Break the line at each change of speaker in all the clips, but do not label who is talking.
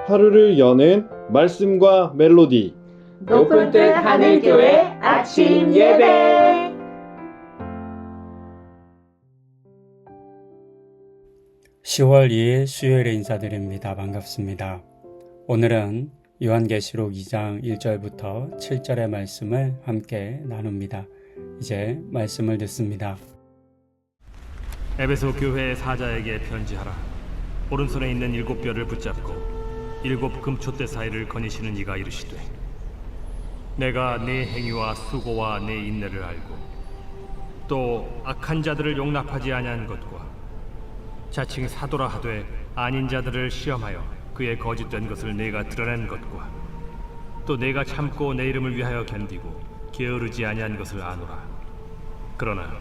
하루를 여는 말씀과 멜로디.
높은 뜻 하늘교회 아침 예배.
(10월 2일) 수요일에 인사드립니다. 반갑습니다. 오늘은 요한계시록 2장 1절부터 7절의 말씀을 함께 나눕니다. 이제 말씀을 듣습니다.
에베소 교회의 사자에게 편지하라. 오른손에 있는 7뼈를 붙잡고 7 금촛대 사이를 거니시는 이가 이르시되, 내가 네 행위와 수고와 네 인내를 알고 또 악한 자들을 용납하지 아니한 것과 자칭 사도라 하되 아닌 자들을 시험하여 그의 거짓된 것을 내가 드러낸 것과 또 내가 참고 내 이름을 위하여 견디고 게으르지 아니한 것을 아노라. 그러나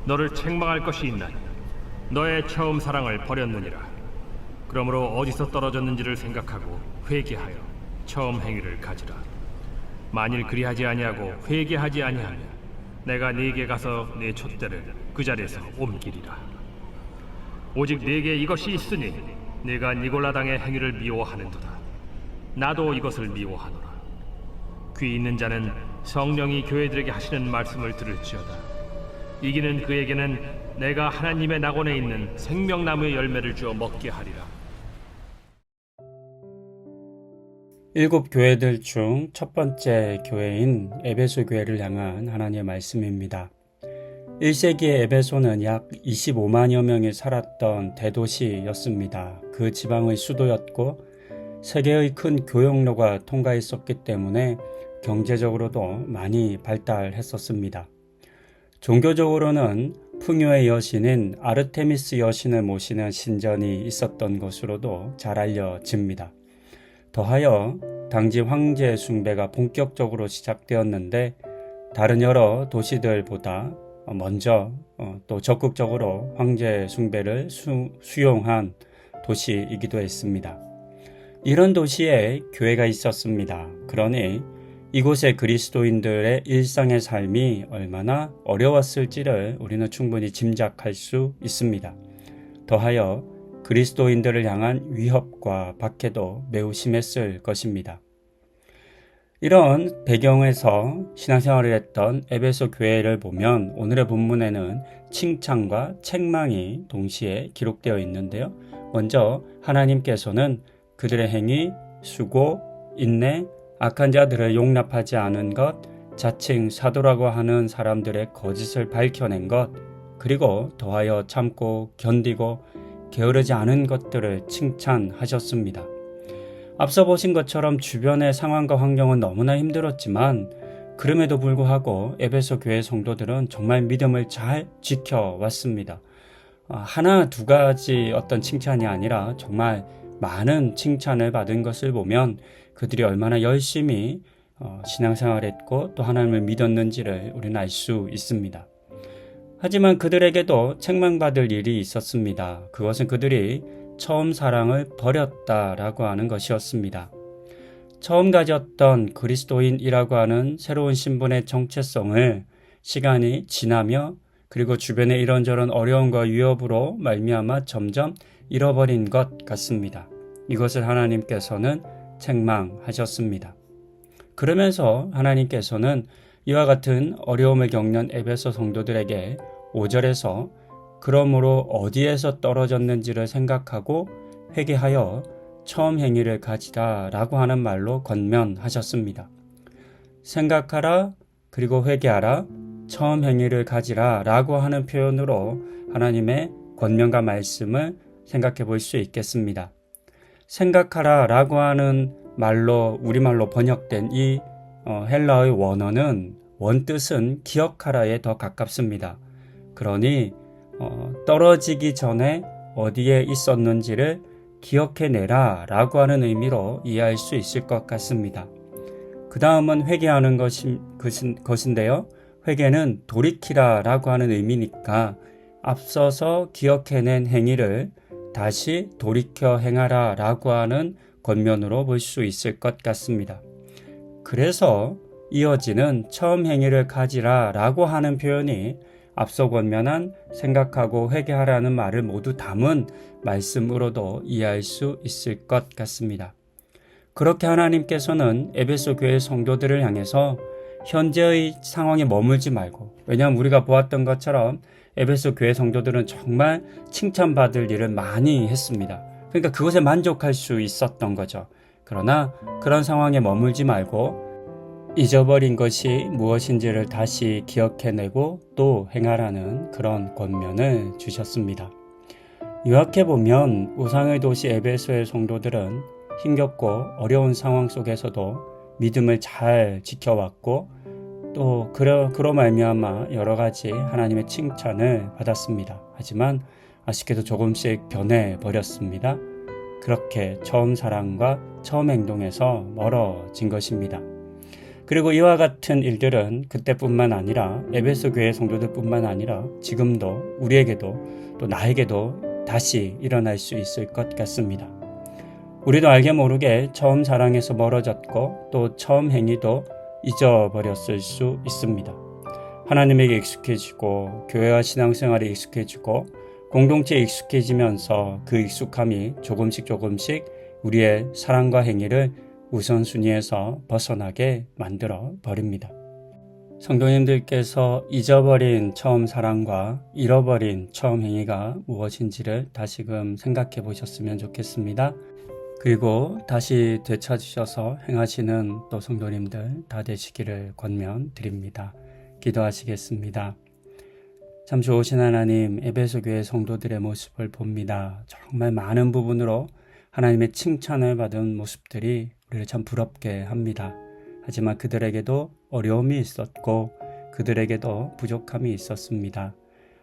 너를 책망할 것이 있나니 너의 처음 사랑을 버렸느니라. 그러므로 어디서 떨어졌는지를 생각하고 회개하여 처음 행위를 가지라. 만일 그리하지 아니하고 회개하지 아니하면 내가 네게 가서 네 촛대를 그 자리에서 옮기리라. 오직 네게 이것이 있으니 네가 니골라당의 행위를 미워하는도다. 나도 이것을 미워하노라. 귀 있는 자는 성령이 교회들에게 하시는 말씀을 들을지어다. 이기는 그에게는 내가 하나님의 낙원에 있는 생명나무의 열매를 주어 먹게 하리라.
7 교회들 중 첫 번째 교회인 에베소 교회를 향한 하나님의 말씀입니다. 1세기의 에베소는 약 25만여 명이 살았던 대도시였습니다. 그 지방의 수도였고 세계의 큰 교역로가 통과했었기 때문에 경제적으로도 많이 발달했었습니다. 종교적으로는 풍요의 여신인 아르테미스 여신을 모시는 신전이 있었던 것으로도 잘 알려집니다. 더하여 당시 황제 숭배가 본격적으로 시작되었는데 다른 여러 도시들보다 먼저 또 적극적으로 황제 숭배를 수용한 도시이기도 했습니다. 이런 도시에 교회가 있었습니다. 그러니 이곳의 그리스도인들의 일상의 삶이 얼마나 어려웠을지를 우리는 충분히 짐작할 수 있습니다. 더하여 그리스도인들을 향한 위협과 박해도 매우 심했을 것입니다. 이런 배경에서 신앙생활을 했던 에베소 교회를 보면 오늘의 본문에는 칭찬과 책망이 동시에 기록되어 있는데요. 먼저 하나님께서는 그들의 행위, 수고, 인내, 악한 자들을 용납하지 않은 것, 자칭 사도라고 하는 사람들의 거짓을 밝혀낸 것, 그리고 더하여 참고 견디고 게으르지 않은 것들을 칭찬하셨습니다. 앞서 보신 것처럼 주변의 상황과 환경은 너무나 힘들었지만 그럼에도 불구하고 에베소 교회 성도들은 정말 믿음을 잘 지켜왔습니다. 하나 두 가지 어떤 칭찬이 아니라 정말 많은 칭찬을 받은 것을 보면 그들이 얼마나 열심히 신앙생활했고 또 하나님을 믿었는지를 우리는 알 수 있습니다. 하지만 그들에게도 책망받을 일이 있었습니다. 그것은 그들이 처음 사랑을 버렸다라고 하는 것이었습니다. 처음 가졌던 그리스도인이라고 하는 새로운 신분의 정체성을 시간이 지나며 그리고 주변의 이런저런 어려움과 위협으로 말미암아 점점 잃어버린 것 같습니다. 이것을 하나님께서는 책망하셨습니다. 그러면서 하나님께서는 이와 같은 어려움을 겪는 에베소 성도들에게 5절에서 그러므로 어디에서 떨어졌는지를 생각하고 회개하여 처음 행위를 가지라 라고 하는 말로 권면하셨습니다. 생각하라, 그리고 회개하라, 처음 행위를 가지라 라고 하는 표현으로 하나님의 권면과 말씀을 생각해 볼 수 있겠습니다. 생각하라 라고 하는 말로 우리말로 번역된 이 헬라어의 원어는 원뜻은 기억하라에 더 가깝습니다. 그러니 떨어지기 전에 어디에 있었는지를 기억해내라 라고 하는 의미로 이해할 수 있을 것 같습니다. 그 다음은 회개하는 것인데요. 회개는 돌이키라 라고 하는 의미니까 앞서서 기억해낸 행위를 다시 돌이켜 행하라 라고 하는 권면으로 볼 수 있을 것 같습니다. 그래서 이어지는 처음 행위를 가지라 라고 하는 표현이 앞서 권면한 생각하고 회개하라는 말을 모두 담은 말씀으로도 이해할 수 있을 것 같습니다. 그렇게 하나님께서는 에베소 교회 성도들을 향해서 현재의 상황에 머물지 말고, 왜냐하면 우리가 보았던 것처럼 에베소 교회 성도들은 정말 칭찬받을 일을 많이 했습니다. 그러니까 그것에 만족할 수 있었던 거죠. 그러나 그런 상황에 머물지 말고 잊어버린 것이 무엇인지를 다시 기억해내고 또 행하라는 그런 권면을 주셨습니다. 요약해보면 우상의 도시 에베소의 성도들은 힘겹고 어려운 상황 속에서도 믿음을 잘 지켜왔고 또 그로 말미암아 여러 가지 하나님의 칭찬을 받았습니다. 하지만 아쉽게도 조금씩 변해버렸습니다. 그렇게 처음 사랑과 처음 행동에서 멀어진 것입니다. 그리고 이와 같은 일들은 그때뿐만 아니라 에베소 교회 성도들뿐만 아니라 지금도 우리에게도 또 나에게도 다시 일어날 수 있을 것 같습니다. 우리도 알게 모르게 처음 사랑에서 멀어졌고 또 처음 행위도 잊어버렸을 수 있습니다. 하나님에게 익숙해지고 교회와 신앙생활에 익숙해지고 공동체에 익숙해지면서 그 익숙함이 조금씩 우리의 사랑과 행위를 우선순위에서 벗어나게 만들어 버립니다. 성도님들께서 잊어버린 처음 사랑과 잃어버린 처음 행위가 무엇인지를 다시금 생각해 보셨으면 좋겠습니다. 그리고 다시 되찾으셔서 행하시는 또 성도님들 다 되시기를 권면드립니다. 기도하시겠습니다. 참 좋으신 하나님, 에베소 교회 성도들의 모습을 봅니다. 정말 많은 부분으로 하나님의 칭찬을 받은 모습들이 우리를 참 부럽게 합니다. 하지만 그들에게도 어려움이 있었고 그들에게도 부족함이 있었습니다.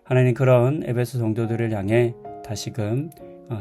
하나님, 그런 에베소 성도들을 향해 다시금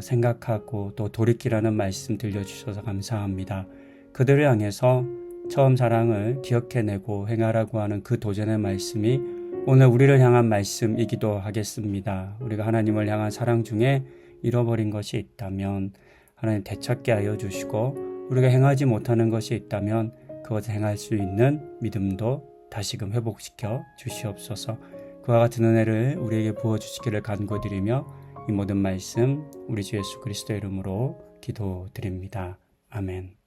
생각하고 또 돌이키라는 말씀 들려주셔서 감사합니다. 그들을 향해서 처음 사랑을 기억해내고 행하라고 하는 그 도전의 말씀이 오늘 우리를 향한 말씀이기도 하겠습니다. 우리가 하나님을 향한 사랑 중에 잃어버린 것이 있다면 하나님 되찾게 하여 주시고, 우리가 행하지 못하는 것이 있다면 그것을 행할 수 있는 믿음도 다시금 회복시켜 주시옵소서. 그와 같은 은혜를 우리에게 부어주시기를 간구드리며 이 모든 말씀 우리 주 예수 그리스도의 이름으로 기도드립니다. 아멘.